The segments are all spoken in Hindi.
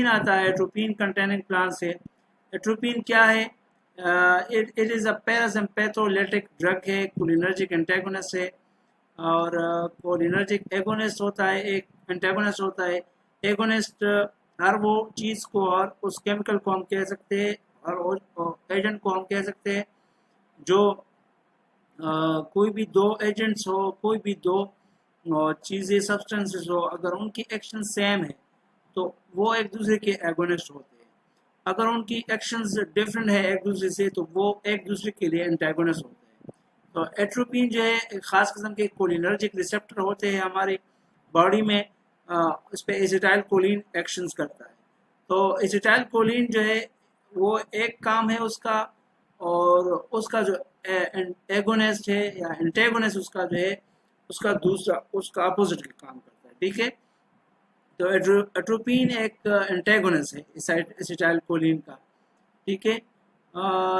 आता है एट्रोपिन कंटेनिंग प्लांट से। एट्रोपिन क्या है? इट इज़ अ पैरासिम्पैथोलिटिक ड्रग है, कोलिनर्जिक एंटागोनिस्ट है। और कोलिनर्जिक एगोनिस्ट होता है, एक एंटागोनिस्ट होता है। एगोनिस्ट हर वो चीज़ को और उस केमिकल को हम कह सकते हैं, और एजेंट को हम कह सकते हैं जो कोई भी दो एजेंट्स हो, कोई भी दो चीज़ें सब्सटेंसेस हो, अगर उनकी एक्शन सेम है तो वो एक दूसरे के एगोनिस्ट होते हैं। अगर उनकी एक्शंस डिफरेंट है एक दूसरे से तो वो एक दूसरे के लिए एंटागोनिस्ट होते हैं। तो एट्रोपिन जो है एक ख़ास किस्म के कोलिनर्जिक रिसेप्टर होते हैं हमारी बॉडी में। इस पर एसिटाइल कोलिन एक्शंस करता है। तो एसिटाइल कोलिन जो है वो एक काम है उसका, और उसका जो एगोनिस्ट है या एंटेगोनिस्ट उसका जो है उसका दूसरा उसका अपोजिट काम करता है। ठीक है, तो एट्रोपिन एक एंटेगोनिस्ट है एसिटाइल कोलिन का। ठीक है,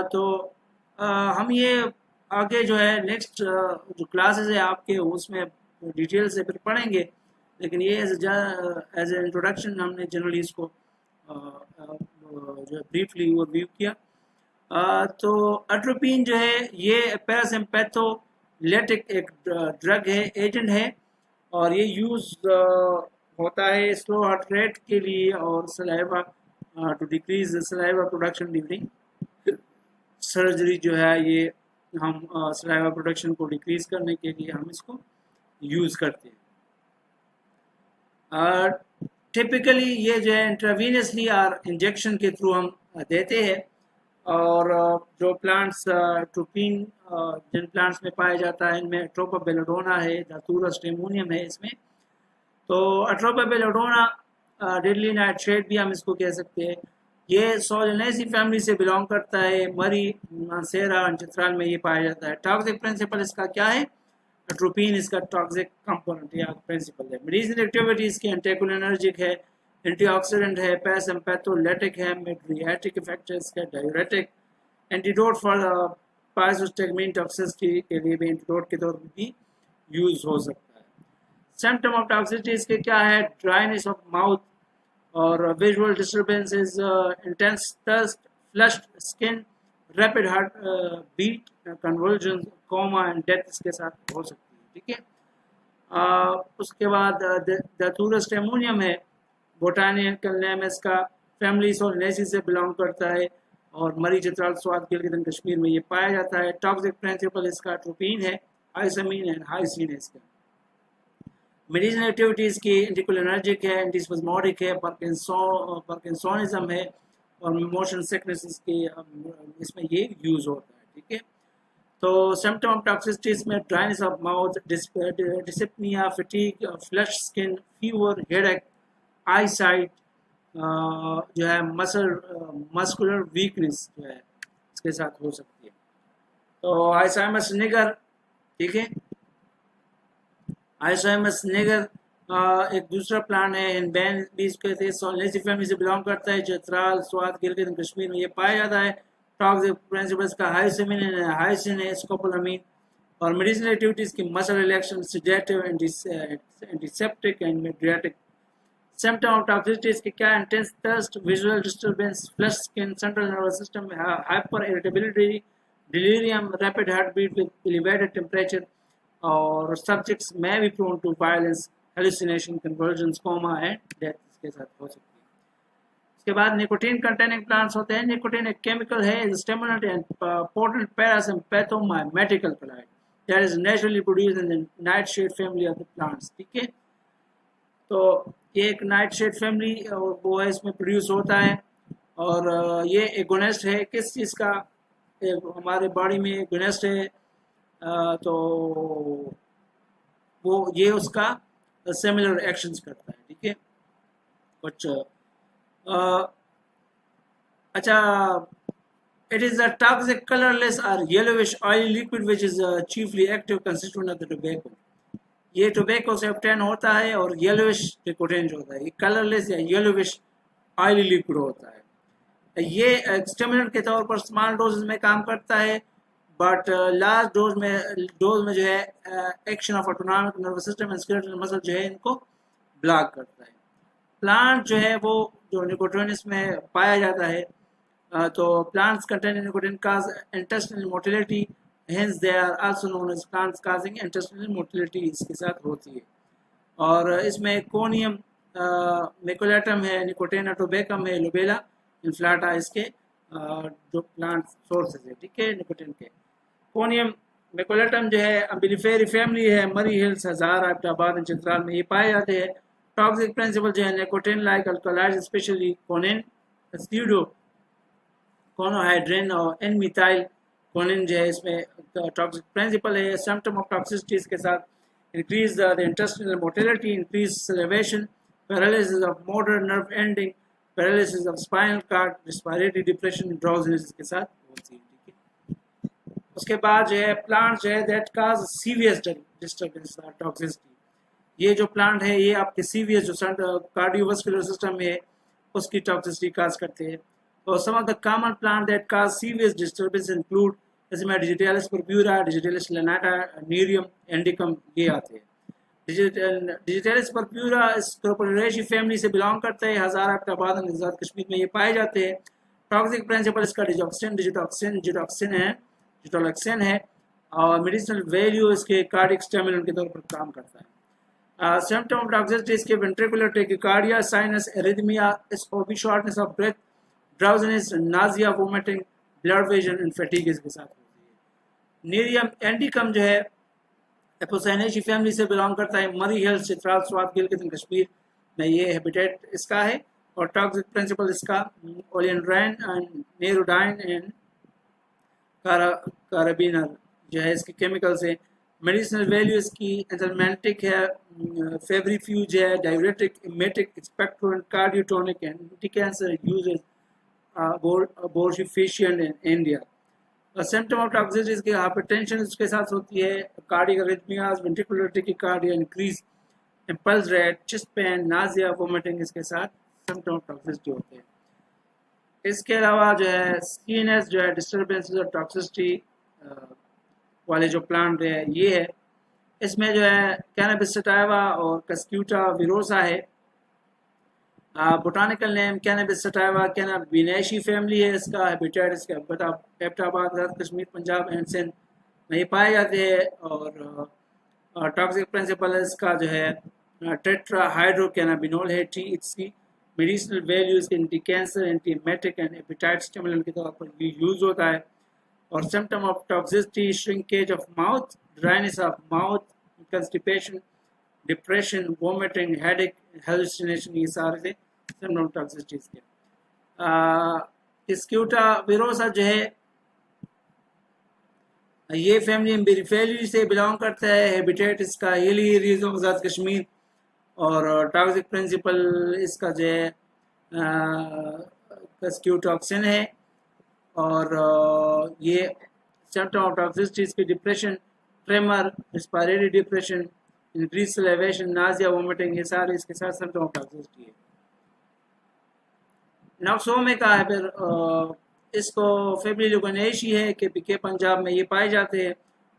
तो हम ये आगे जो है नेक्स्ट जो क्लासेस है आपके उसमें डिटेल से फिर पढ़ेंगे, लेकिन ये एज ए इंट्रोडक्शन हमने जनरली इसको जो ब्रीफली ओवरव्यू किया। तो एट्रोपिन जो है ये पैरासिम्पैथोलिटिक एक ड्रग है, एजेंट है, और ये यूज़ होता है स्लो हार्ट रेट के लिए और saliva to decrease saliva production during surgery. जो है ये हम सलाइवा प्रोडक्शन को डिक्रीज करने के लिए हम इसको यूज़ करते हैं। टिपिकली ये जो है इंट्रावीनियसली और इंजेक्शन के थ्रू हम देते हैं। और जो प्लांट्स ट्रोपिन जिन प्लांट्स में पाया जाता है इनमें अट्रोपा बेलोडोना है, दातूरा स्टेमोनियम है इसमें। तो अट्रोपा बेलोडोना डेडली नाइट्रेट भी हम इसको कह सकते हैं। ये सोलेनेसी फैमिली से बिलोंग करता है, मरी मांसेरा चित्राल में ये पाया जाता है। टॉक्सिक प्रिंसिपल इसका क्या है? एट्रोपिन इसका टॉक्सिक कंपोनेंट या प्रिंसिपल है। मेडिसिनल एक्टिविटी इसकी एंटीकोलिनर्जिक है, एंटीऑक्सीडेंट है, पैरासिम्पैथोलिटिक है, मेड्रियाटिक इफेक्ट है इसका, डायूरेटिक, एंटीडोट फॉर पाइजोस्टेगमिन टॉक्सिसिटी के लिए भी एंटीडोट के तौर पर भी यूज हो सकता है। सिम्टम ऑफ टॉक्सिसिटी इसके क्या है? ड्राइनेस ऑफ माउथ और visual disturbances, intense thirst, flushed skin, rapid heart beat, conversion, coma and death इसके साथ हो सकती है। ठीक है, उसके बाद दातूरा स्टेमोनियम है, बोटानिकल नेम इसका, फैमिली सोलेनेसी से बिलोंग करता है और मरी चित्राल स्वाद गिलगित कश्मीर में ये पाया जाता है। टॉक्सिक प्रिंसिपल इसका ट्रोपिन है, आइसमीन एंड हाइसिन है इसका। मेडिसिनल एक्टिविटीज़ की एंटीकोलिनर्जिक है, एंटीस्पेस्मोडिक है, पार्किंसोनिज्म है और मोशन सिकनेस के इसमें ये यूज़ होता है। ठीक है, तो सिम्टम ऑफ टॉक्सिसिटीज में dryness of mouth, dyspnoea, fatigue, flush skin, fever, headache, I site, जो है मस्कुलर वीकनेस जो है इसके साथ हो सकती है। तो आइसोमस निगर, ठीक है, आइसोमस निगर एक दूसरा प्लांट है, इन बैन भी इसके थे, सोलेनेसी फैमिली से बिलोंग करता है, चित्राल स्वाद गिलगित कश्मीर में ये पाया जाता है। टॉक्सिक प्रिंसिपल्स का हाइसिन है, स्कोपोलामीन, और मेडिसिनल एक्टिविटीज़ की muscle relaxation, sedative, antiseptic and mydriatic. Symptom of toxicities के क्या? Intense thirst, visual disturbance, flush skin, central nervous system में hyper irritability, delirium, rapid heart beat with elevated temperature, और सब्जेक्ट्स में भी prone to violence, hallucination, convulsions, coma and death इसके साथ हो सकती है। उसके बाद निकोटीन कंटेनिंग प्लांट्स होते हैं। निकोटीन एक केमिकल है, stimulant and potent parasympathomimetic alkaloid that is naturally produced in the nightshade family of the plants. ठीक है, तो ये एक नाइटशेड फैमिली वो है, इसमें प्रोड्यूस होता है, और ये एगोनिस्ट है किस चीज़ का? हमारे बॉडी में एगोनिस्ट है, तो वो ये उसका सिमिलर एक्शंस करता है। ठीक है, कुछ अच्छा, it is a toxic colorless or yellowish oily liquid which is a chiefly active constituent of the tobacco. ये टोबैको से ऑब्टेन होता है और येलोविश निकोटीन होता है। ये कलरलेस या येलोविश ऑयली लिक्विड होता है। ये स्टिमुलेंट के तौर पर स्मॉल डोजेस में काम करता है, बट लार्ज डोज में जो है action of autonomic nervous system and skeletal muscle जो है इनको ब्लॉक करता है। प्लांट जो है वो जो निकोटिनस में पाया जाता है, तो plants contain nicotine cause intestinal motility, hence they are also known as plants causing intestinal motility इसके साथ होती है। और इसमें कोनियम मेकोलेटम है, निकोटेना टोबेकम है, लोबेला इन्फ्लाटा इसके जो प्लांट सोर्सेज है, ठीक है, निकोटिन के। कोनियम मेकोलेटम जो है अम्बिलिफेरी फैमिली है, मरी हिल्स, हज़ार, एबटाबाद, चित्राल में ये पाए जाते हैं। टॉक्सिक प्रिंसिपल जो है nicotine like alkaloids specially coniine, pseudo conhydrine और एन मिथाइल कोनिन जो है इसमें टॉक्सिक प्रिंसिपल है। सिम्टम ऑफ टॉक्सिसिटी के साथ increase the intestinal motility, increase salivation, paralysis of motor nerve ending, paralysis of spinal cord, respiratory depression, drowsiness के साथ होती है, ठीक है। उसके बाद जो है प्लांट जो है that cause serious disturbance toxicity, ये जो प्लांट है ये आपके सीवियस जो कार्डियोवास्कुलर सिस्टम है उसकी टॉक्सिसिटी काज करते हैं। और some of the common plant that cause severe disturbance include इसमें Digitalis purpurea, Digitalis lanata, Nerium, indicum ये आते हैं। डिजिटालिस पर्प्यूरा इस क्रोपोरेशी फैमिली से बिलोंग करते हैं, हज़ार, एबटाबाद, आज़ाद कश्मीर में ये पाए जाते हैं। टॉक्सिक प्रिंसिपल इसका जिटोक्सिन है और मेडिसिनल वैल्यू इसके कार्डियक स्टिमुलेंट के तौर पर काम करता है। सिम्टम ऑफ टॉक्सिसिटी इसके ventricular tachycardia, sinus, arrhythmia, syncope, shortness of breath, drowsiness, nausea, vomiting, blood vision and fatigue इसके साथ होती है। नीरियम एंडिकम जो है एपोसाइनेशी फैमिली से बिलोंग करता है, मरी हिल्स, चित्राल, स्वात, गिलगित कश्मीर में ये हैबिटेट इसका है। और टॉक्सिक प्रिंसिपल इसका ओलियंड्राइन एंड नेरोडाइन एंड कार्बिनल जो है इसके केमिकल्स है। मेडिसिनल वैल्यू इसकी एंजाइमेटिक है, फेब्रिफ्यूज है, diuretic, emetic, expectorant, cardiotonic and anti cancer uses abortifacient in India. A symptom of toxicity is hypertension इसके साथ होती है, cardiac arrhythmias, ventricular tachycardia, increase impulse rate, chest pain, nausea, vomiting इसके साथ symptom of toxicity होते हैं। इसके अलावा जो है CNS जो है disturbances और toxicity वाले जो प्लांट है ये है, इसमें जो है कैनबिस सटाइवा और कस्क्यूटा विरोसा है। Botanical name Cannabis sativa Cannabinaceae family है, इसका हैबिटेट इसका एबटाबाद, कश्मीर, पंजाब एंड सिंध में ये पाए जाते हैं। और टॉक्सिक प्रिंसिपल इसका जो है टेट्रा हाइड्रो कैनाबिनोल है, टी इसकी medicinal values anti cancer, anti emetic and appetite stimulant के तौर पर भी यूज होता है। और symptom of toxicity shrinkage of mouth, dryness of mouth, constipation, depression, vomiting, headache, hallucination, ये सारे से सिम्टम ऑफ टॉक्सिसिटी के। स्क्यूटा विरोसा जो है ये फैमिली से बिलोंग करता है, हैबिटेट इसका hilly areas of Azad Kashmir. और टॉक्सिक प्रिंसिपल इसका जो है स्क्यूटॉक्सिन है। और ये सिम्टम ऑफ टॉक्सिसिटी इसकी depression, tremor, respiratory depression, increase salivation, Nazia, vomiting, ये सारे इसके साथ सिम्टम ऑफ टॉक्सिसिटी है। नॉक्सोमे का है फिर इसको फैमिली लुगनेशी है के पंजाब में ये पाए जाते हैं।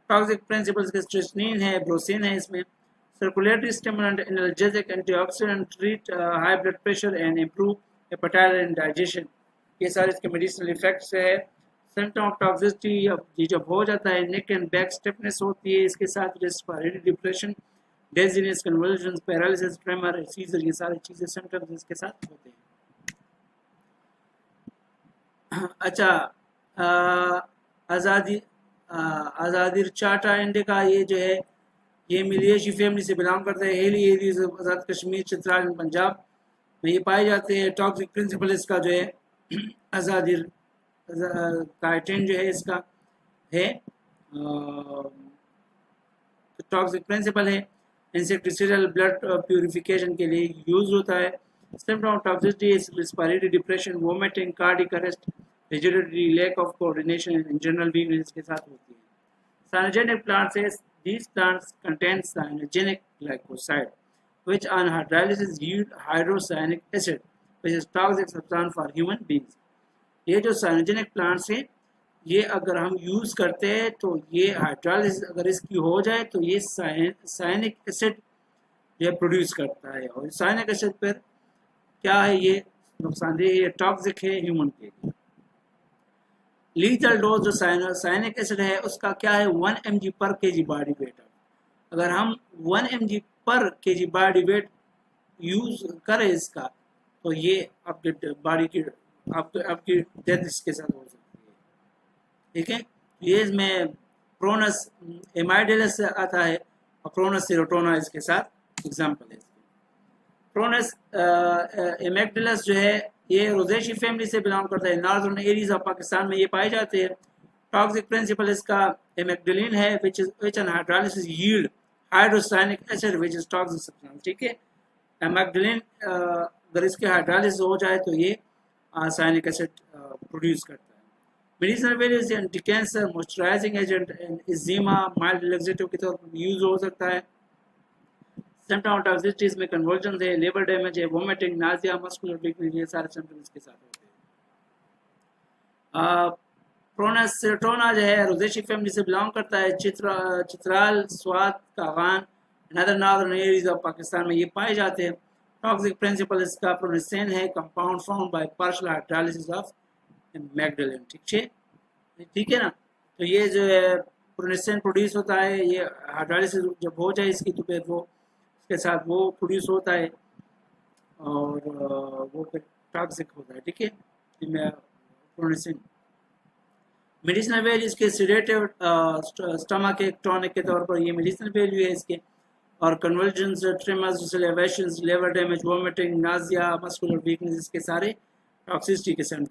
टॉक्सिक प्रिंसिपल्स के स्ट्रेसनिन है, ब्रोसिन है, इसमें circulatory stimulant, energetic, antioxidant, treat high blood pressure and improve हेपेटाइट and digestion, ये सारे इसके मेडिसिनल इफेक्ट्स है। सिम्टम ऑफ टॉक्सिसिटी ये जब हो जाता है नेक एंड बैक स्टिफनेस होती है, इसके साथ respiratory depression, dizziness, convulsions, paralysis, tremor, seizure, ये सारी चीज़ें सिम्टम्स इसके साथ होते हैं। अच्छा, आज़ादी चाटा इंडिका ये जो है ये मिलियशी फैमिली से बिलोंग करता है, हिली एरियाज आज़ाद कश्मीर, चित्राल, पंजाब में ये पाए जाते हैं। टॉक्सिक प्रिंसिपल इसका जो है आज़ादी काइटिन जो है इसका है टॉक्सिक प्रिंसिपल है, इंसेक्टिसाइडल ब्लड प्यूरिफिकेशन के लिए यूज होता है। Symptom of toxicity is respiratory depression, vomiting, cardiac arrest, rigidity, lack of coordination and general weakness के साथ होती है। साइनोजेनिक प्लांट्स है, these plants contain cyanogenic glycoside which on hydrolysis yield hydrocyanic acid which is toxic substance for human beings। ये जो साइनोजेनिक प्लांट्स हैं ये अगर हम यूज करते हैं तो ये हाइड्रोलिसिस अगर इसकी हो जाए तो ये साइनिक एसिड जो प्रोड्यूस करता है। और साइनिक एसिड पर क्या है ये नुकसानदेह है, टॉक्सिक है ह्यूमन के लिए। लीथल डोज जो साइनिक एसिड है उसका क्या है 1 mg पर kg बॉडी वेट। अगर हम 1 mg पर kg बॉडी वेट यूज करें इसका तो ये आपके बॉडी की आपकी डेथ इसके साथ हो सकती है, ठीक है। ये इसमें प्रोनस एमाइडेलस आता है और प्रोनस सेरोटोना इसके साथ एग्जाम्पल है। प्रोनस एमेक्टिलस जो है ये रोजेशी फैमिली से बिलोंग करता है, नॉर्दर्न एरियाज ऑफ पाकिस्तान में ये पाए जाते हैं। टॉक्सिक प्रिंसिपल इसका एमेक्टिलिन है which on hydrolysis yield hydrocyanic acid which is toxic substance, ठीक है। एमेक्टिलिन अगर इसके हाइड्रोलिसिस हो जाए तो ये साइनिक एसिड प्रोड्यूस करता है। Medicinal values anti cancer, moisturising agent, eczema, mild relaxative के तौर पर यूज हो सकता है। सिम्टम ऑफ टॉक्सिसिटीज में कन्वर्जन है, लेबर डैमेज है, वोमिटिंग, नाजिया, मस्कुलर वीकनेस, ये सारे सिम्टम इसके साथ होते हैं। प्रोनस सेरोटोना जो है रोजेशी फैमिली से बिलोंग करता है, Chitral, Swat, Kaghan, other northern areas of Pakistan में ये पाए जाते हैं। टॉक्सिक प्रिंसिपल इसका प्रोनिसेन है, compound found by partial hydrolysis of amygdalin, ठीक है ना। तो ये जो है प्रोनिसेन प्रोड्यूस होता है, ये हाइड्रोलिसिस जब हो जाए इसकी तो फिर वो के साथ वो प्रोड्यूस होता है और वो फिर टॉक्सिक होता है, ठीक है। प्रोनिसिन मेडिसिनल वैल्यू इसके सीडेटिव, स्टमक एक टॉनिक के तौर पर ये मेडिसिनल वैल्यू है इसके। और कन्वर्जन्स, ट्रिमर्स, लेवेशंस, liver damage, vomiting, nausea, muscular weakness, इसके सारे टॉक्सिसिटी के सिम्टम।